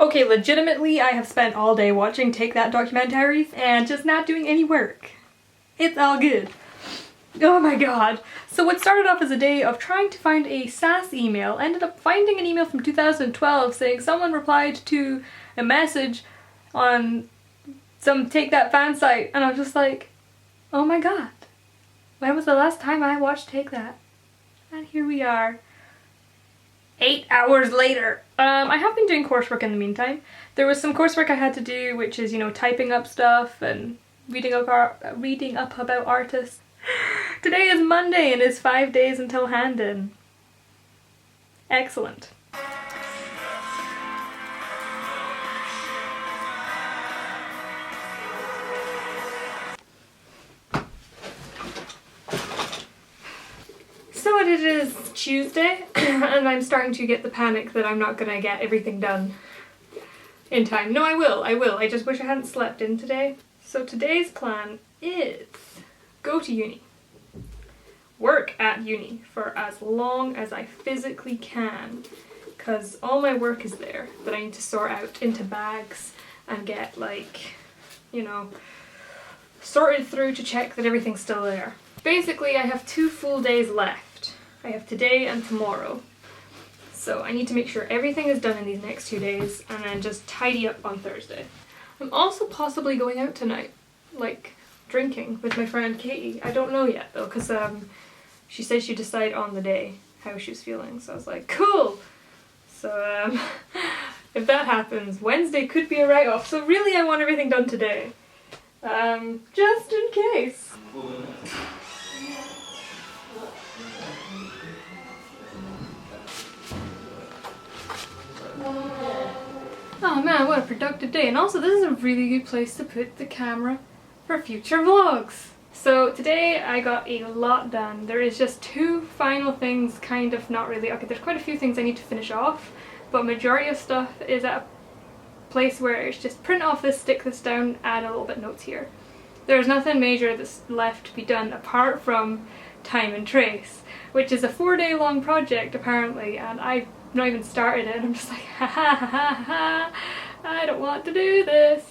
Okay, legitimately, I have spent all day watching Take That documentaries and just not doing any work. It's all good. Oh my god. So what started off as a day of trying to find a SAS email ended up finding an email from 2012 saying someone replied to a message on some Take That fan site, and I was just like, oh my god. When was the last time I watched Take That? And here we are. 8 hours later. I have been doing coursework in the meantime. There was some coursework I had to do, which is, you know, typing up stuff and reading up about artists. Today is Monday and it's 5 days until hand-in. Excellent. So it is Tuesday and I'm starting to get the panic that I'm not gonna get everything done in time. No, I will. I just wish I hadn't slept in today. So today's plan is go to uni. Work at uni for as long as I physically can, because all my work is there that I need to sort out into bags and get, like, you know, sorted through to check that everything's still there. Basically, I have 2 full days left. I have today and tomorrow. So I need to make sure everything is done in these next 2 days and then just tidy up on Thursday. I'm also possibly going out tonight, like drinking with my friend Katie. I don't know yet though, because she said she'd decide on the day how she was feeling, so I was like, cool! So if that happens, Wednesday could be a write-off, so really I want everything done today. Just in case. Oh man, what a productive day. And also this is a really good place to put the camera for future vlogs. So today I got a lot done. There is just 2 final things, kind of not really. Okay, there's quite a few things I need to finish off, but majority of stuff is at a place where it's just print off this, stick this down, add a little bit notes here. There's nothing major that's left to be done apart from Time and Trace, which is a 4-day long project apparently, and I've not even started it. I'm just like, ha ha ha ha ha, I don't want to do this.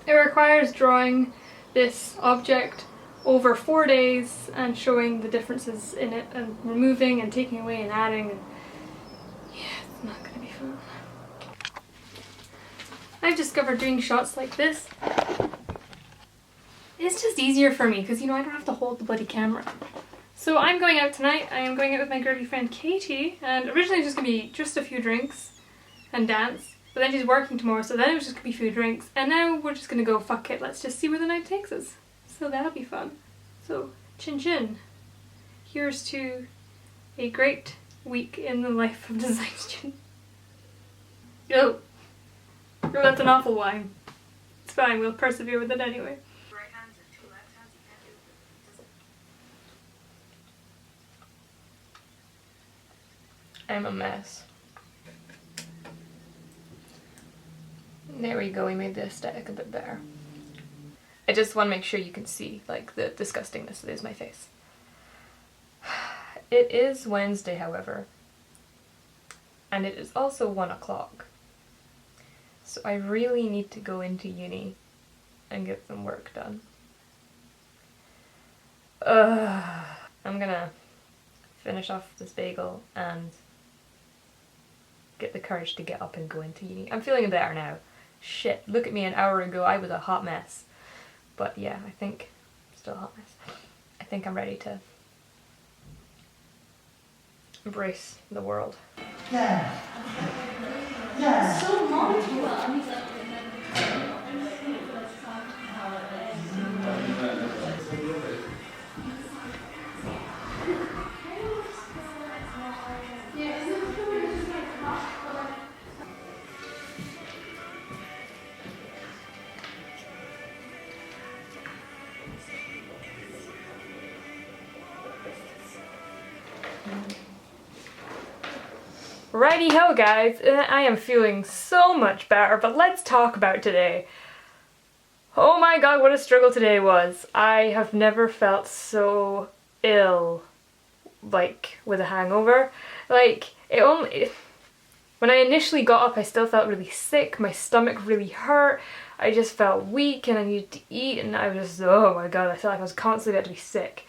It requires drawing this object over 4 days and showing the differences in it and removing and taking away and adding, and yeah, it's not gonna be fun. I've discovered doing shots like this, it's just easier for me because, you know, I don't have to hold the bloody camera. So I'm going out tonight. I am going out with my girly friend Katie, and originally it was just going to be just a few drinks and dance, but then she's working tomorrow, so then it was just going to be a few drinks, and now we're just going to go, fuck it, let's just see where the night takes us. So that'll be fun. So, chin chin. Here's to a great week in the life of design student. Oh, that's an awful wine. It's fine, we'll persevere with it anyway. I'm a mess. There we go, we made the aesthetic a bit better. I just want to make sure you can see, like, the disgustingness that is my face. It is Wednesday, however, and it is also 1 o'clock. So I really need to go into uni and get some work done. I'm gonna finish off this bagel and get the courage to get up and go into uni. I'm feeling better now. Shit, look at me an hour ago, I was a hot mess. But yeah, I think, still a hot mess. I think I'm ready to embrace the world. Yeah. Yeah. So naughty. Righty ho guys, I am feeling so much better, but let's talk about today. Oh my god, what a struggle today was. I have never felt so ill, like, with a hangover. Like, When I initially got up, I still felt really sick, my stomach really hurt, I just felt weak and I needed to eat, and I was just, oh my god, I felt like I was constantly about to be sick.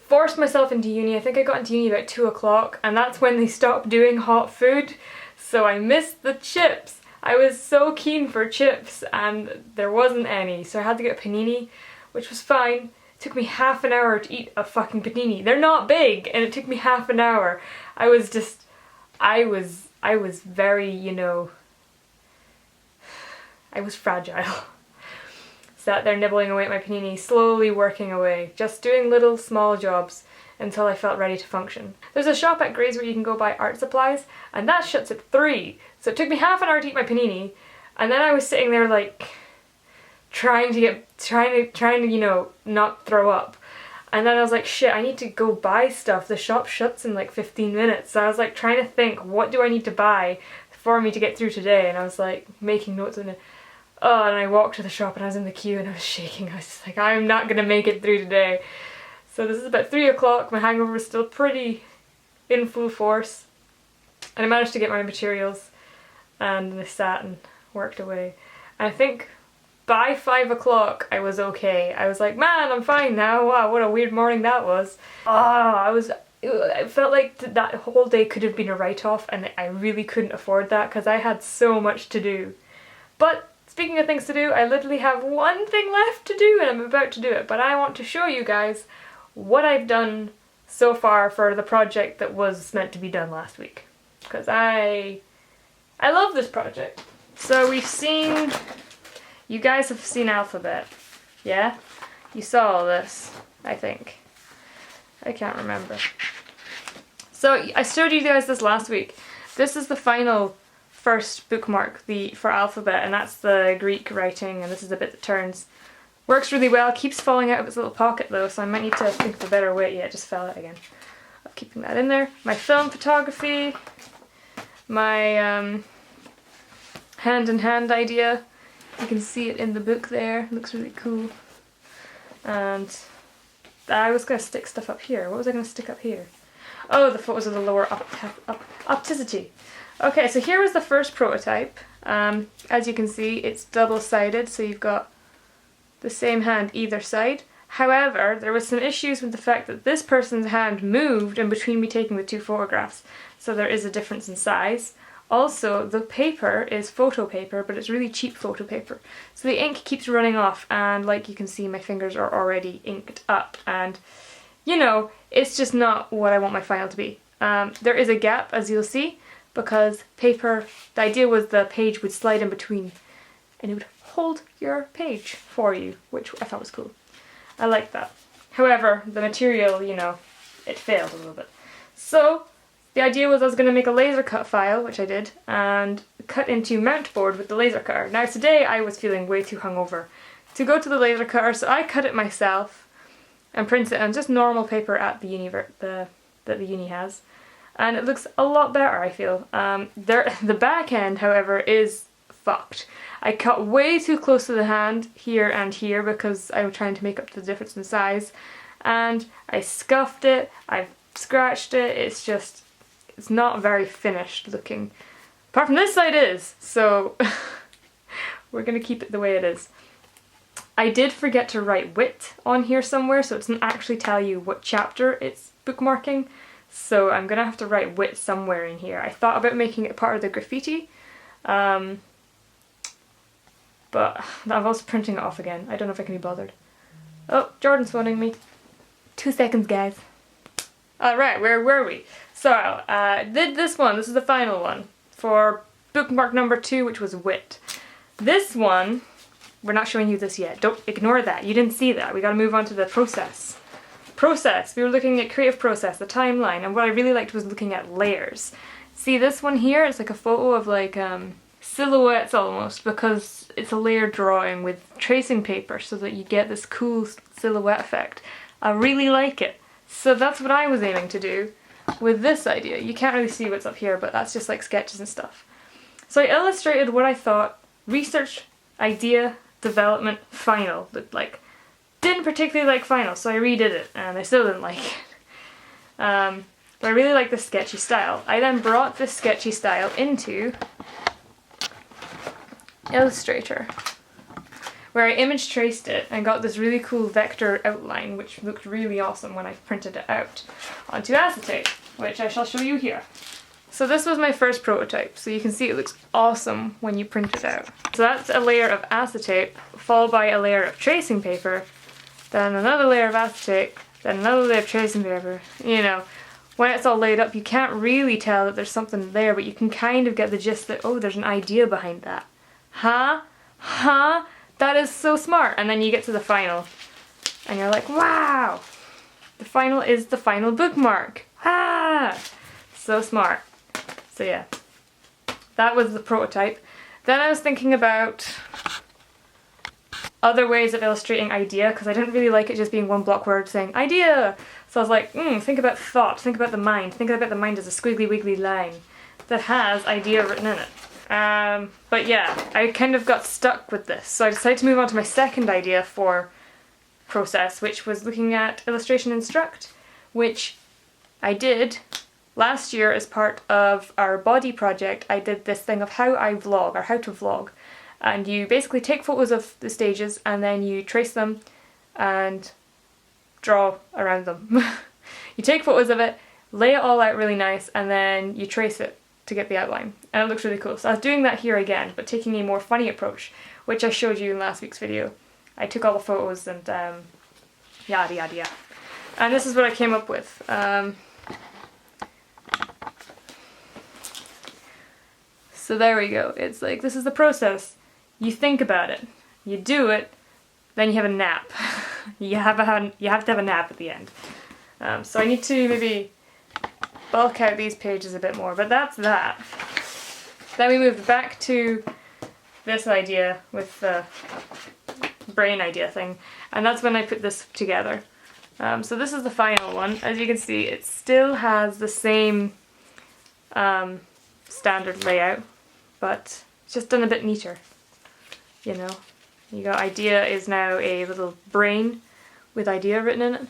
Forced myself into uni. I think I got into uni about 2 o'clock, and that's when they stopped doing hot food, so I missed the chips. I was so keen for chips and there wasn't any, so I had to get a panini, which was fine. It took me half an hour to eat a fucking panini. They're not big, and it took me half an hour. I was very, you know, I was fragile. Sat there nibbling away at my panini, slowly working away, just doing little small jobs until I felt ready to function. There's a shop at Grays where you can go buy art supplies, and that shuts at 3. So it took me half an hour to eat my panini, and then I was sitting there like trying to, you know, not throw up. And then I was like, shit, I need to go buy stuff. The shop shuts in like 15 minutes. So I was like trying to think, what do I need to buy for me to get through today? And I was like making notes on it. Oh, and I walked to the shop and I was in the queue and I was shaking. I was just like, I'm not gonna make it through today. So this is about 3 o'clock. My hangover is still pretty in full force. And I managed to get my materials and I sat and worked away. And I think by 5 o'clock I was okay. I was like, man, I'm fine now. Wow, what a weird morning that was. I felt like that whole day could have been a write-off, and I really couldn't afford that because I had so much to do. But speaking of things to do, I literally have one thing left to do and I'm about to do it. But I want to show you guys what I've done so far for the project that was meant to be done last week. Because I love this project. So you guys have seen Alphabet, yeah? You saw all this, I think. I can't remember. So I showed you guys this last week. This is the final first bookmark for Alphabet, and that's the Greek writing, and this is the bit that turns. Works really well, keeps falling out of its little pocket though, so I might need to think of a better way. Yeah, it just fell out again. I'm keeping that in there. My film photography, my hand-in-hand idea. You can see it in the book there. It looks really cool. And I was going to stick stuff up here. What was I going to stick up here? Oh, the photos of the lower opticity. Okay, so here was the first prototype. As you can see, it's double-sided, so you've got the same hand either side. However, there was some issues with the fact that this person's hand moved in between me taking the 2 photographs, so there is a difference in size. Also, the paper is photo paper, but it's really cheap photo paper. So the ink keeps running off, and like you can see, my fingers are already inked up, and you know, it's just not what I want my file to be. There is a gap, as you'll see, because paper, the idea was the page would slide in between and it would hold your page for you, which I thought was cool. I like that. However, the material, you know, it failed a little bit. So the idea was I was going to make a laser cut file, which I did, and cut into mount board with the laser cutter. Now today I was feeling way too hungover to go to the laser cutter, so I cut it myself and print it on just normal paper at the uni that the uni has. And it looks a lot better, I feel. The back end, however, is fucked. I cut way too close to the hand here and here because I'm trying to make up the difference in size. And I scuffed it, I've scratched it, it's not very finished looking. Apart from this side is, so we're gonna keep it the way it is. I did forget to write wit on here somewhere, so it doesn't actually tell you what chapter it's bookmarking. So I'm gonna have to write wit somewhere in here. I thought about making it part of the graffiti, but I'm also printing it off again. I don't know if I can be bothered. Oh, Jordan's phoning me. 2 seconds, guys. Alright, where were we? So, did this one. This is the final one for bookmark number 2, which was wit. This one, we're not showing you this yet. Don't ignore that. You didn't see that. We gotta move on to the process. We were looking at creative process, the timeline, and what I really liked was looking at layers. See this one here? It's like a photo of like silhouettes almost, because it's a layer drawing with tracing paper so that you get this cool silhouette effect. I really like it. So that's what I was aiming to do with this idea. You can't really see what's up here, but that's just like sketches and stuff. So I illustrated what I thought research, idea, development, final looked like. Didn't particularly like final, so I redid it, and I still didn't like it. but I really like the sketchy style. I then brought this sketchy style into Illustrator, where I image traced it and got this really cool vector outline, which looked really awesome when I printed it out, onto acetate, which I shall show you here. So this was my first prototype, so you can see it looks awesome when you print it out. So that's a layer of acetate, followed by a layer of tracing paper, then another layer of acetate, then another layer of tracing paper. You know, when it's all laid up, you can't really tell that there's something there, but you can kind of get the gist that, oh, there's an idea behind that. Huh? Huh? That is so smart. And then you get to the final, and you're like, wow! The final is the final bookmark. Ah! So smart. So yeah, that was the prototype. Then I was thinking about other ways of illustrating idea, because I didn't really like it just being one block word saying idea. So I was like, think about thought, think about the mind. Think about the mind as a squiggly wiggly line that has idea written in it. But yeah, I kind of got stuck with this. So I decided to move on to my second idea for process, which was looking at Illustration Instruct, which I did last year as part of our body project. I did this thing of how I vlog, or how to vlog. And you basically take photos of the stages and then you trace them and draw around them. You take photos of it, lay it all out really nice, and then you trace it to get the outline. And it looks really cool. So I was doing that here again, but taking a more funny approach, which I showed you in last week's video. I took all the photos and yada yada yada. And this is what I came up with. So there we go. It's like, this is the process. You think about it, you do it, then you have a nap. you have to have a nap at the end. So I need to maybe bulk out these pages a bit more, but that's that. Then we moved back to this idea with the brain idea thing, and that's when I put this together. So this is the final one. As you can see, it still has the same standard layout, but it's just done a bit neater. You know, you got idea is now a little brain with idea written in it.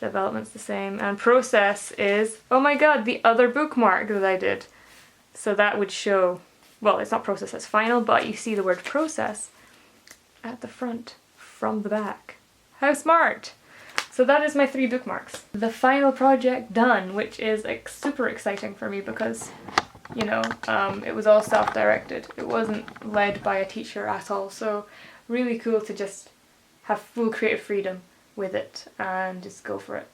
Development's the same, and process is, oh my god, the other bookmark that I did. So that would show, well, it's not process, it's final, but you see the word process at the front from the back. How smart! So that is my 3 bookmarks. The final project done, which is like super exciting for me because, you know, it was all self-directed. It wasn't led by a teacher at all, so really cool to just have full creative freedom with it and just go for it.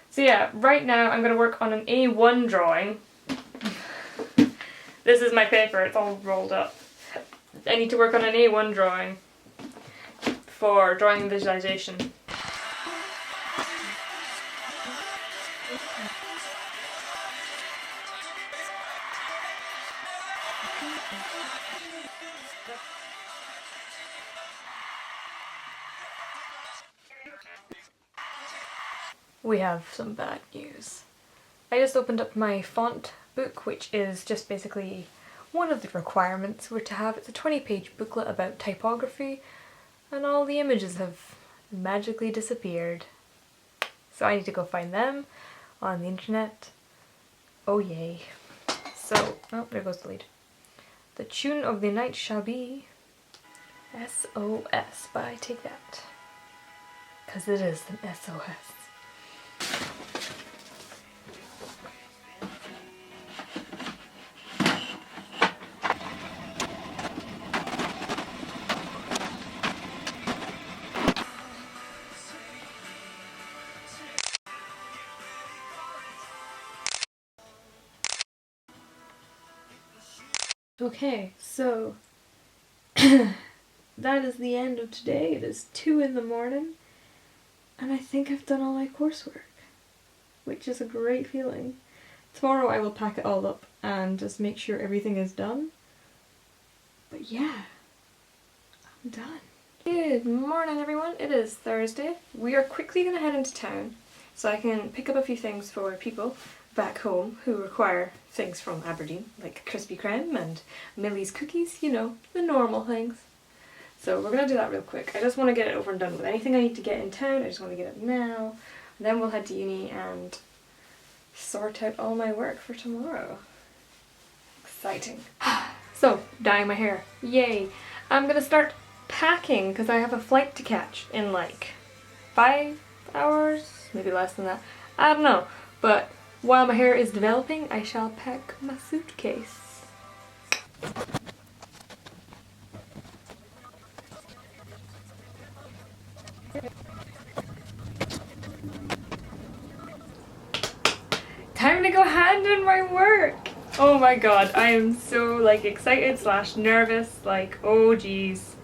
So yeah, right now I'm going to work on an A1 drawing. This is my paper, it's all rolled up. I need to work on an A1 drawing for drawing visualization. We have some bad news. I just opened up my font book, which is just basically one of the requirements we're to have. It's a 20-page booklet about typography, and all the images have magically disappeared. So I need to go find them on the internet. Oh yay. So, oh, there goes the lead. The tune of the night shall be SOS by Take That. Because it is an SOS. Okay, so that is the end of today. It is 2 in the morning, and I think I've done all my coursework, which is a great feeling. Tomorrow I will pack it all up and just make sure everything is done. But yeah, I'm done. Good morning everyone, it is Thursday. We are quickly going to head into town so I can pick up a few things for people back home who require things from Aberdeen, like Krispy Kreme and Millie's cookies, you know, the normal things. So we're going to do that real quick. I just want to get it over and done with. Anything I need to get in town, I just want to get it now. Then we'll head to uni and sort out all my work for tomorrow. Exciting. So, dyeing my hair. Yay. I'm gonna start packing because I have a flight to catch in like 5 hours, maybe less than that. I don't know. But while my hair is developing, I shall pack my suitcase. Time to go hand in my work! Oh my god, I am so like excited slash nervous, like oh geez,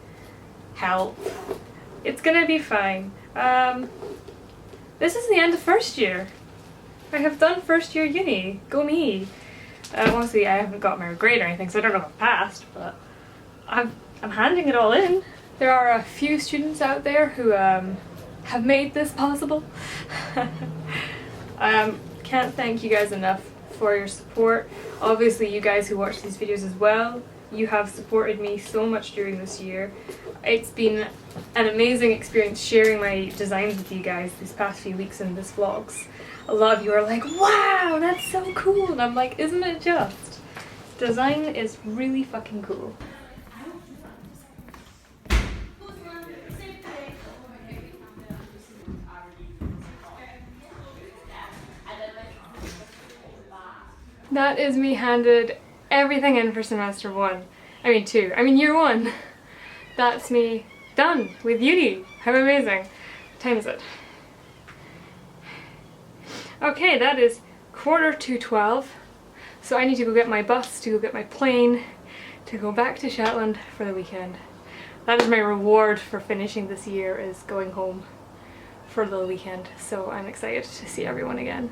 help. It's gonna be fine. This is the end of first year. I have done first year uni. Go me. Obviously I haven't got my grade or anything, so I don't know if I've passed, but I'm handing it all in. There are a few students out there who have made this possible. Can't thank you guys enough for your support. Obviously you guys who watch these videos as well, you have supported me so much during this year. It's been an amazing experience sharing my designs with you guys these past few weeks in this vlogs. A lot of you are like, wow, that's so cool, and I'm like, isn't it just? Design is really fucking cool. That is me handed everything in for semester 1. I mean 2. I mean year 1. That's me done with uni. How amazing. What time is it? Okay, that is 11:45. So I need to go get my bus, to go get my plane, to go back to Shetland for the weekend. That is my reward for finishing this year, is going home for the weekend. So I'm excited to see everyone again.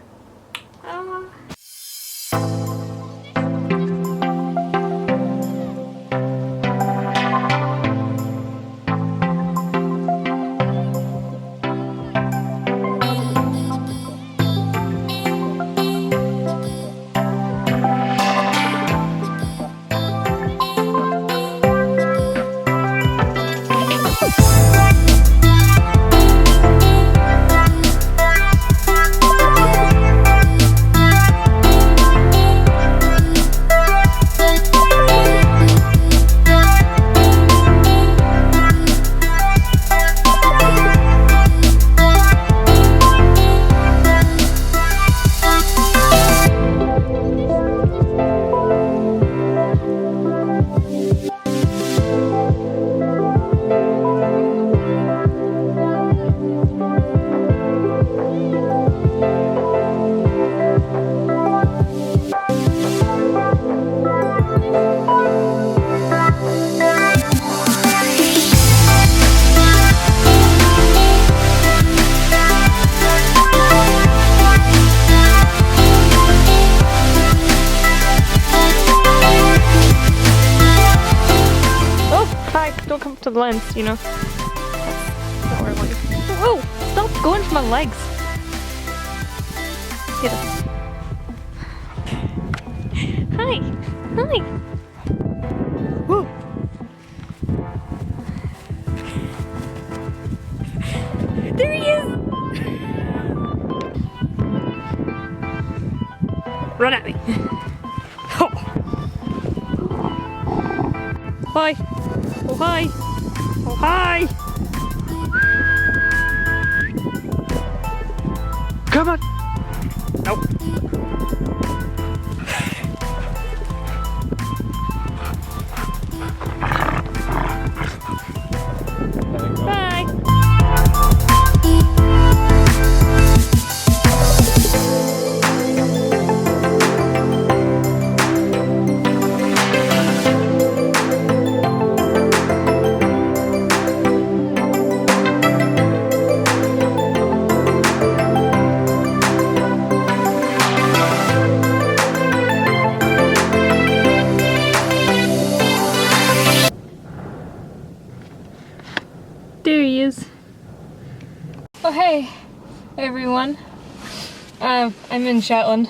Don't come up to the lens, you know. That's not where I want you. Whoa! Stop going for my legs! Get up. Hi! Hi! Whoa! There he is! Run at me! Oh. Hi! Oh hi! Oh hi! Come on! Nope. Bye! There he is. Oh hey, everyone. I'm in Shetland.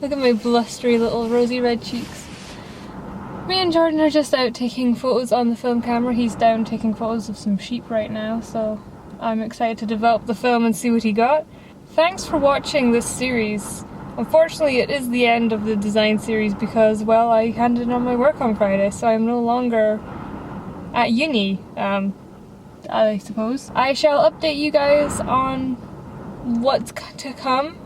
Look at my blustery little rosy red cheeks. Me and Jordan are just out taking photos on the film camera. He's down taking photos of some sheep right now, so I'm excited to develop the film and see what he got. thanks for watching this series. Unfortunately, it is the end of the design series because, well, I handed in all my work on Friday, so I'm no longer at uni, I suppose. I shall update you guys on what's to come.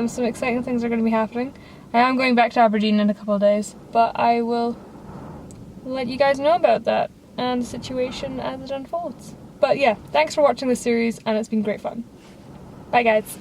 Some exciting things are going to be happening. I am going back to Aberdeen in a couple of days, but I will let you guys know about that and the situation as it unfolds. But yeah, thanks for watching this series, and it's been great fun. Bye guys.